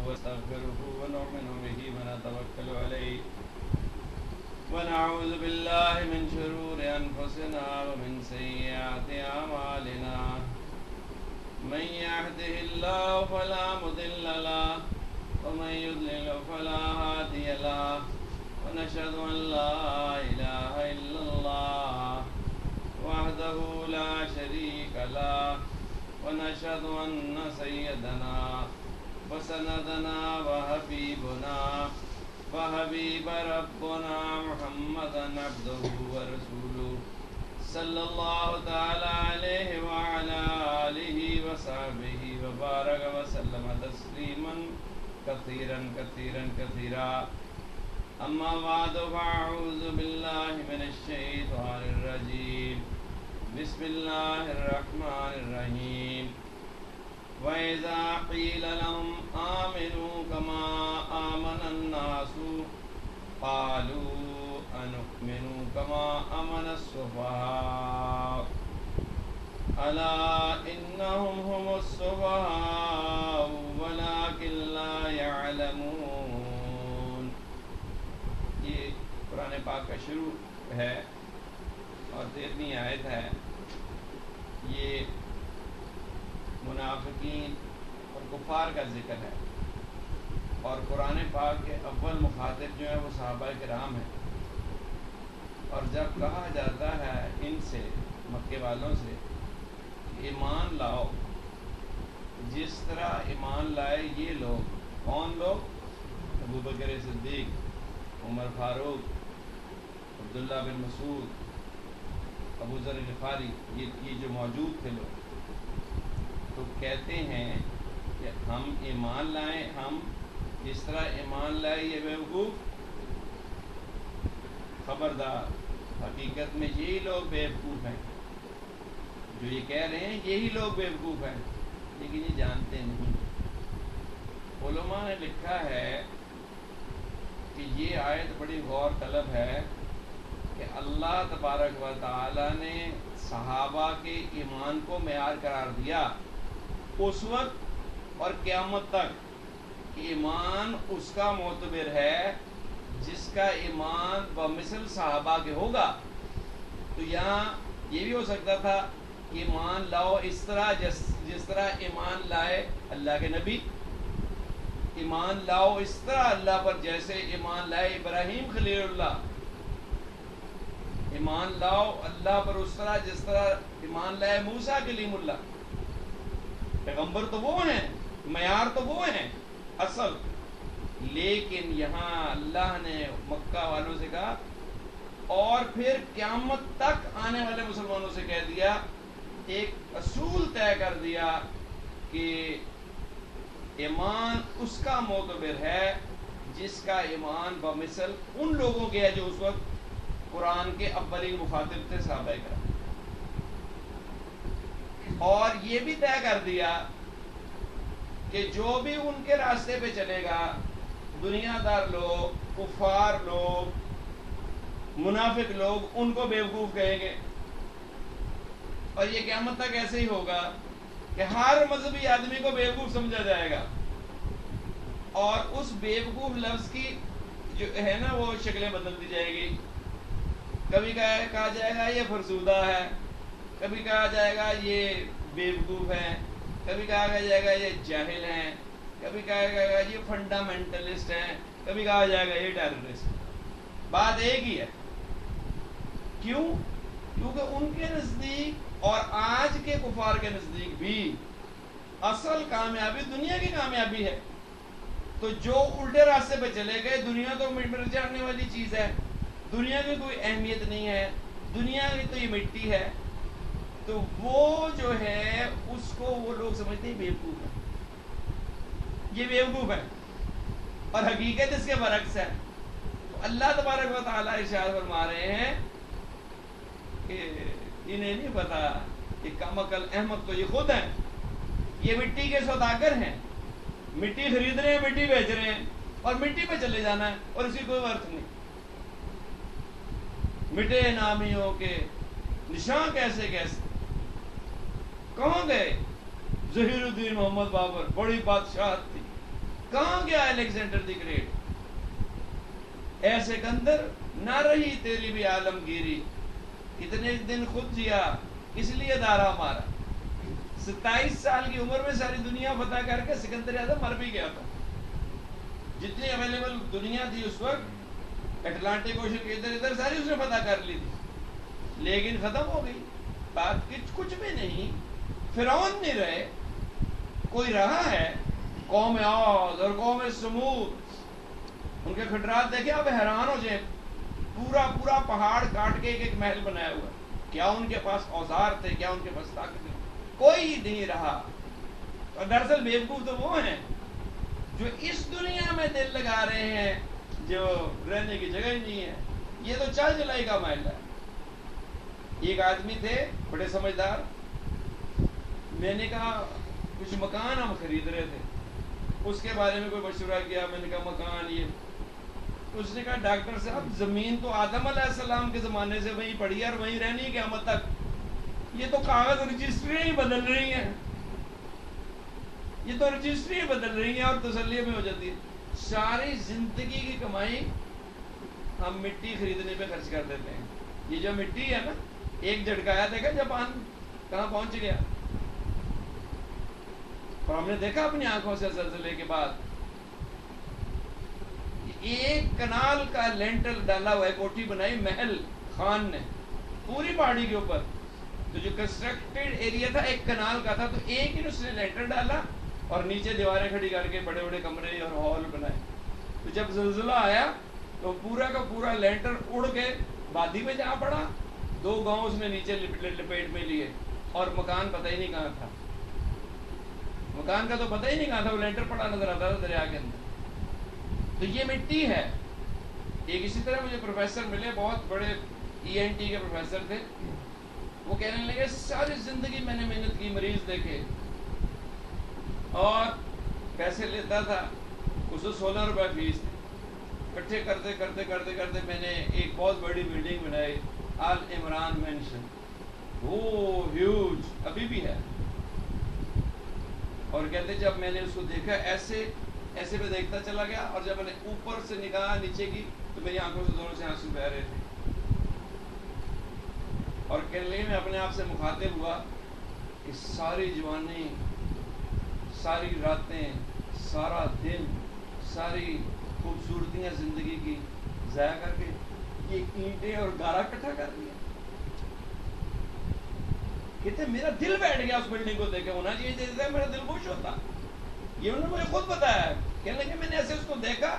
ونستغفره ونؤمن به ونتوكل عليه ونعوذ بالله من شرور أنفسنا ومن سيئات أعمالنا من يهده الله فلا مضل له ومن يضلل فلا هادي له ونشهد أن لا إله إلا الله وحده لا شريك له ونشهد أن سيدنا وسندنا وحبيبنا وحبيب ربنا محمدا عبده ورسوله صلى الله تعالى عليه وعلى آله وصحبه وبارك وسلم تسليما كثيرا كثيرا كثيرا أما بعد فأعوذ بالله من الشيطان الرجيم بسم الله الرحمن الرحيم وَإِذَا قِيلَ لَهُمْ آمِنُوا كَمَا آمَنَ النَّاسُ قَالُوا أَنُؤْمِنُ كَمَا آمَنَ السُّفَهَاءُ أَلَا إِنَّهُمْ هُمُ السُّفَهَاءُ وَلَكِنْ لَا يَعْلَمُونَ. یہ قرآن پاک کا شروع ہے اور 13ویں آیت ہے. یہ منافقین اور کفار کا ذکر ہے اور قرآن پاک کے اول مخاطب جو ہے وہ صحابہ کرام ہیں. اور جب کہا جاتا ہے ان سے, مکے والوں سے, ایمان لاؤ جس طرح ایمان لائے یہ لوگ. کون لوگ؟ ابو بکر صدیق, عمر فاروق, عبداللہ بن مسعود, ابو ذر غفاری, یہ جو موجود تھے لوگ, تو کہتے ہیں کہ ہم ایمان لائیں, ہم جس طرح ایمان لائے یہ بیوقوف. خبردار, حقیقت میں یہی لوگ بیوقوف ہیں جو یہ کہہ رہے ہیں, یہی لوگ بیوقوف ہیں لیکن یہ جانتے نہیں. علماء نے لکھا ہے کہ یہ آیت بڑی غور طلب ہے کہ اللہ تبارک و تعالی نے صحابہ کے ایمان کو معیار قرار دیا اس وقت اور قیامت تک. ایمان اس کا معتبر ہے جس کا ایمان بمثل صحابہ کے ہوگا. تو یہاں یہ بھی ہو سکتا تھا کہ ایمان لاؤ اس طرح جس طرح ایمان لائے اللہ کے نبی. ایمان لاؤ اس طرح اللہ پر جیسے ایمان لائے ابراہیم خلیل اللہ. ایمان لاؤ اللہ پر اس طرح جس طرح ایمان لائے موسیٰ کلیم اللہ. پیغمبر تو وہ ہیں, معیار تو وہ ہیں اصل. لیکن یہاں اللہ نے مکہ والوں سے کہا اور پھر قیامت تک آنے والے مسلمانوں سے کہہ دیا, ایک اصول طے کر دیا کہ ایمان اس کا معتبر ہے جس کا ایمان بمثل ان لوگوں کے ہے جو اس وقت قرآن کے اولین مخاطب تھے, صحابہ کرام. اور یہ بھی طے کر دیا کہ جو بھی ان کے راستے پہ چلے گا, دنیا دار لوگ, کفار لوگ, منافق لوگ, ان کو بیوقوف کہیں گے. اور یہ قیامت تک ایسے ہی ہوگا کہ ہر مذہبی آدمی کو بیوقوف سمجھا جائے گا. اور اس بیوقوف لفظ کی جو ہے نا وہ شکلیں بدل دی جائے گی. کبھی کہا جائے گا یہ فرسودہ ہے, کبھی کہا جائے گا یہ بیوقوف ہے, کبھی کہا جائے گا یہ جاہل ہیں, کبھی کہا جائے گا یہ فنڈامنٹلسٹ ہیں, کبھی کہا جائے گا یہ ٹیررسٹ. بات ایک ہی ہے. کیوں؟ کیونکہ ان کے نزدیک اور آج کے کفار کے نزدیک بھی اصل کامیابی دنیا کی کامیابی ہے. تو جو الٹے راستے پہ چلے گئے, دنیا تو مٹ جانے والی چیز ہے, دنیا کی کوئی اہمیت نہیں ہے, دنیا کی تو یہ مٹی ہے. تو وہ جو ہے اس کو وہ لوگ سمجھتے ہیں بیوقوف ہے, یہ بیوقوف ہے. اور حقیقت اس کے برعکس ہے. تو اللہ تبارک و تعالیٰ ارشاد فرما رہے ہیں کہ انہیں نہیں پتا کہ کم عقل احمق تو یہ خود ہیں, یہ مٹی کے سوداگر ہیں, مٹی خرید رہے ہیں, مٹی بیچ رہے ہیں اور مٹی پہ چلے جانا ہے اور اس کی کوئی ورث نہیں. مٹے نامیوں کے نشان کیسے کیسے کہاں گئے؟ ظہیر الدین محمد بابر بڑی بادشاہت تھی, کہاں گیا الیگزینڈر دی گریٹ؟ اے سکندر نہ رہی تیری بھی عالمگیری، کتنے دن خود جیا اس لیے دارا مارا۔ 27 سال کی عمر میں ساری دنیا فتح کر کے سکندر اعظم مر بھی گیا تھا۔ جتنی اویلیبل دنیا تھی اس وقت، اٹلانٹک اوشن کے ادھر ادھر ساری اس نے فتح کر لی تھی، لیکن ختم ہو گئی بات، کچھ بھی نہیں۔ فرعون نہیں رہے، کوئی رہا ہے؟ قوم عاد اور قوم سمود، ان کے خطرات دیکھیں آپ حیران ہو جائیں، پورا پورا پہاڑ کاٹ کے ایک محل بنایا ہوا، کیا ان کے پاس اوزار تھے، کیا ان کے پاس طاقت تھی؟ کوئی نہیں رہا۔ اور دراصل بیوقوف تو وہ ہیں جو اس دنیا میں دل لگا رہے ہیں، جو رہنے کی جگہ ہی نہیں ہے۔ یہ تو چل چلائی کا معاملہ ہے۔ ایک آدمی تھے بڑے سمجھدار، میں نے کہا کچھ مکان ہم خرید رہے تھے، اس کے بارے میں کوئی مشورہ کیا، میں نے کہا مکان یہ، اس نے کہا ڈاکٹر صاحب زمین تو آدم علیہ السلام کے زمانے سے وہیں پڑی ہے اور وہیں رہنی ہے قیامت تک، یہ تو کاغذ رجسٹریاں ہی بدل رہی ہیں، یہ تو رجسٹری بدل رہی ہیں اور تسلی میں ہو جاتی ہے۔ ساری زندگی کی کمائی ہم مٹی خریدنے پہ خرچ کر دیتے ہیں۔ یہ جو مٹی ہے نا، ایک جھٹکایا دیکھا جاپان کہاں پہنچ گیا، اور ہم نے دیکھا اپنی آنکھوں سے زلزلے کے بعد ایک کنال کا لینٹر ڈالا ہوا ہے، کوٹھی بنائی محل خان نے پوری پہاڑی کے اوپر، تو جو کنسٹرکٹڈ ایریا تھا ایک کنال کا تھا، تو ایک ہی اس نے لینٹر ڈالا اور نیچے دیواریں کھڑی کر کے بڑے بڑے کمرے اور ہال بنائے۔ تو جب زلزلہ آیا تو پورا کا پورا لینٹر اڑ کے وادی میں جا پڑا، 2 گاؤں اس نے نیچے لپیٹ میں لیے، اور مکان پتہ ہی نہیں کہاں تھا، مکان کا تو پتہ ہی نہیں کہاں تھا، وہ لینٹر پڑا نظر آتا تھا دریا کے اندر۔ تو یہ مٹی ہے۔ ایک اسی طرح مجھے پروفیسر ملے، بہت بڑے ENT کے پروفیسر تھے، وہ کہنے لگے ساری زندگی میں نے محنت کی، مریض دیکھے، اور پیسے لیتا تھا، اس کو 16 روپے فیس تھی، اکٹھے کرتے کرتے کرتے کرتے میں نے ایک بہت بڑی بلڈنگ بنائی، آل عمران مینشن، وہ ہیوج ابھی بھی ہے۔ اور کہتے جب میں نے اس کو دیکھا ایسے ایسے میں دیکھتا چلا گیا، اور جب میں نے اوپر سے نگاہ نیچے کی تو میری آنکھوں سے دونوں سے آنسو بہ رہے تھے، اور کہنے لگے میں اپنے آپ سے مخاطب ہوا کہ ساری جوانی، ساری راتیں، سارا دن، ساری خوبصورتیاں زندگی کی ضائع کر کے یہ اینٹیں اور گارا اکٹھا کر دیا۔ کہتے میرا دل بیٹھ گیا اس بلڈنگ کو دیکھ کے، ہونا چاہیے جیسے میرا دل خوش ہوتا۔ یہ انہوں نے مجھے خود بتایا، کہنے لگے میں نے ایسے اس کو دیکھا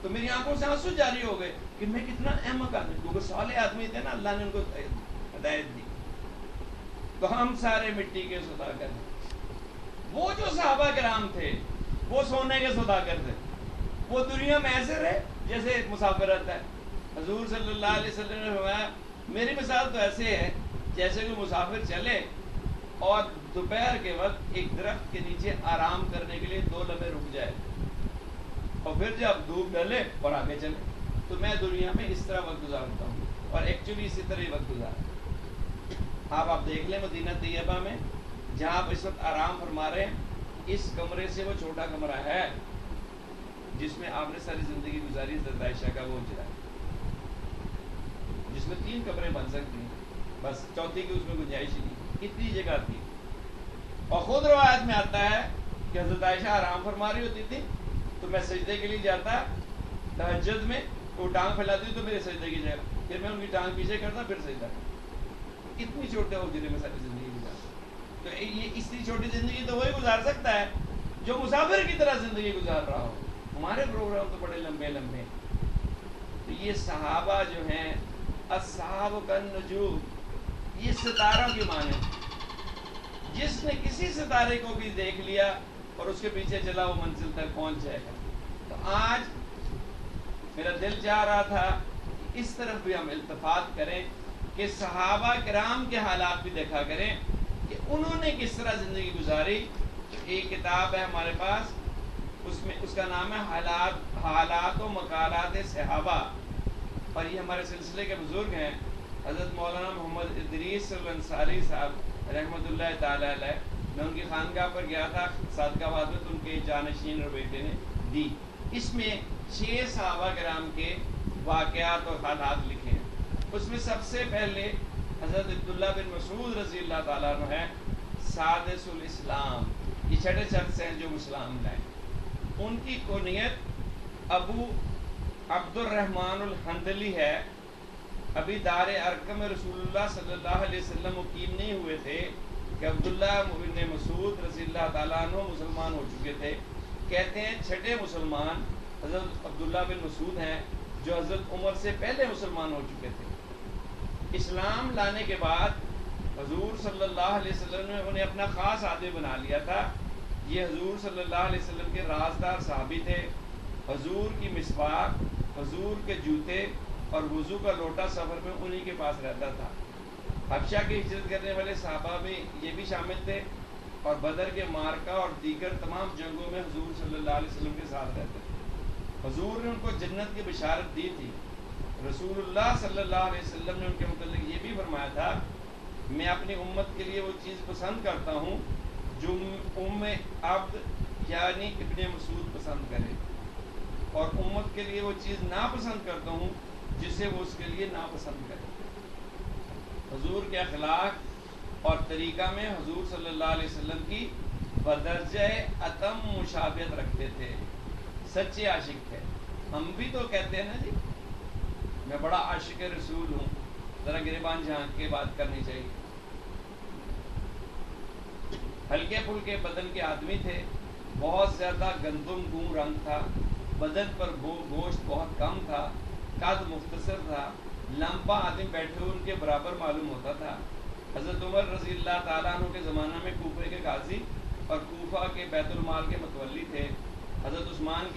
تو میری آنکھوں سے آنسو جاری ہو گئے کہ میں کتنا احمق آدمی، کیونکہ صالح آدمی تھے نا، اللہ نے ان کو ہدایت دی۔ تو ہم سارے مٹی کے سوداگر ہیں۔ وہ جو صحابہ کرام تھے وہ سونے کے سوداگر تھے، وہ دنیا میں ایسے رہے جیسے مسافرت ہے۔ حضور صلی اللہ علیہ وسلم نے فرمایا میری مثال تو ایسے ہے جیسے کوئی مسافر چلے اور دوپہر کے وقت ایک درخت کے نیچے آرام کرنے کے لیے 2 لمحے رک جائے، اور پھر جب دھوپ ڈلے اور آگے چلے۔ تو میں دنیا میں اس طرح وقت گزارتا ہوں، اور ایکچولی اسی طرح ہی وقت گزارا۔ آپ دیکھ لیں مدینہ طیبہ میں جہاں آپ اس وقت آرام فرما رہے ہیں، اس کمرے سے وہ چھوٹا کمرہ ہے جس میں آپ نے ساری زندگی گزاری، حضرت عائشہ کا وہ اجرا، جس میں 3 کمرے بن سکتی ہیں، بس چوتھی کی اس میں گنجائش ہی نہیں، اتنی جگہ تھی۔ اور خود روایت میں آتا ہے کہ حضرت عائشہ آرام فرما رہی ہوتی تھی تو میں سجدے کے لیے جاتا تہجد میں، تو وہ ٹانگ پھیلاتی تو میرے سجدے کی جگہ، پھر میں ان کی ٹانگ پیچھے کرتا پھر سجدہ کرتا۔ اتنی چھوٹے اجرے میں ساری زندگی گزارتا۔ تو یہ اتنی چھوٹی زندگی تو وہی گزار سکتا ہے جو مسافر کی طرح زندگی گزار رہا ہو۔ ہمارے پروگرام تو بڑے لمبے لمبے ہیں۔ تو یہ صحابہ جو ہیں اصحاب النجوم، یہ ستاروں کی معنی، جس نے کسی ستارے کو بھی دیکھ لیا اور اس کے پیچھے چلا وہ منزل تک پہنچ جائے گا۔ تو آج میرا دل چاہ رہا تھا اس طرف بھی ہم التفات کریں کہ صحابہ کرام کے حالات بھی دیکھا کریں کہ انہوں نے کس طرح زندگی گزاری۔ ایک کتاب ہے ہمارے پاس، اس میں اس کا نام ہے حالات و مقالات صحابہ، اور یہ ہمارے سلسلے کے بزرگ ہیں حضرت مولانا محمد ادریس الانصاری صاحب رحمۃ اللہ تعالی علیہ، میں ان کی خانقاہ پر گیا تھا صادقہ آباد میں، تو ان کے جانشین اور بیٹے نے دی. اس میں 6 صحابہ کرام کے واقعات اور حالات لکھے ہیں. اس میں سب سے پہلے حضرت عبداللہ بن مسعود رضی اللہ تعالیٰ عنہ ہے، سادس الاسلام، یہ چھٹے شخص ہیں جو اسلام لائے. ان کی کنیت ابو عبد الرحمن الحنظلی ہے. ابھی دار ارقم میں رسول اللہ صلی اللہ علیہ وسلم مقیم نہیں ہوئے تھے کہ عبداللہ بن مسعود رضی اللہ تعالیٰ عنہ مسلمان ہو چکے تھے. کہتے ہیں چھٹے مسلمان حضرت عبداللہ بن مسعود ہیں جو حضرت عمر سے پہلے مسلمان ہو چکے تھے. اسلام لانے کے بعد حضور صلی اللہ علیہ وسلم نے انہیں اپنا خاص آدمی بنا لیا تھا. یہ حضور صلی اللہ علیہ وسلم کے رازدار صحابی تھے. حضور کی مسواک، حضور کے جوتے اور وضو کا لوٹا سفر میں انہی کے پاس رہتا تھا. حبشہ کی ہجرت کرنے والے صحابہ میں یہ بھی شامل تھے، اور بدر کے مارکہ اور دیگر تمام جنگوں میں حضور صلی اللہ علیہ وسلم کے ساتھ رہتے تھے. حضور نے ان کو جنت کی بشارت دی تھی. رسول اللہ صلی اللہ علیہ وسلم نے ان کے متعلق یہ بھی فرمایا تھا، میں اپنی امت کے لیے وہ چیز پسند کرتا ہوں جو ام عبد یعنی ابن مسعود پسند کرے، اور امت کے لیے وہ چیز ناپسند کرتا ہوں جسے وہ اس کے لیے ناپسند کرے. حضور کے اخلاق اور طریقہ میں حضور صلی اللہ علیہ وسلم کی بدرجہ اتم مشابہت رکھتے تھے. سچے عاشق تھے. ہم بھی تو کہتے ہیں نا جی میں بڑا عاشق رسول ہوں، ذرا گریبان جھانک کے بات کرنی چاہیے. ہلکے پھلکے بدن کے آدمی تھے. بہت زیادہ گندم گوں رنگ تھا. بدن پر گوشت بہت کم تھا. قد مختصر تھا. لمبا آدمی بیٹھے ہوئے ان کے برابر معلوم ہوتا تھا. حضرت عمر رضی اللہ تعالیٰ عنہ کے زمانہ میں کوفہ کے قاضی اور کوفہ کے بیت المال کے متولی تھے. حضرت عثمان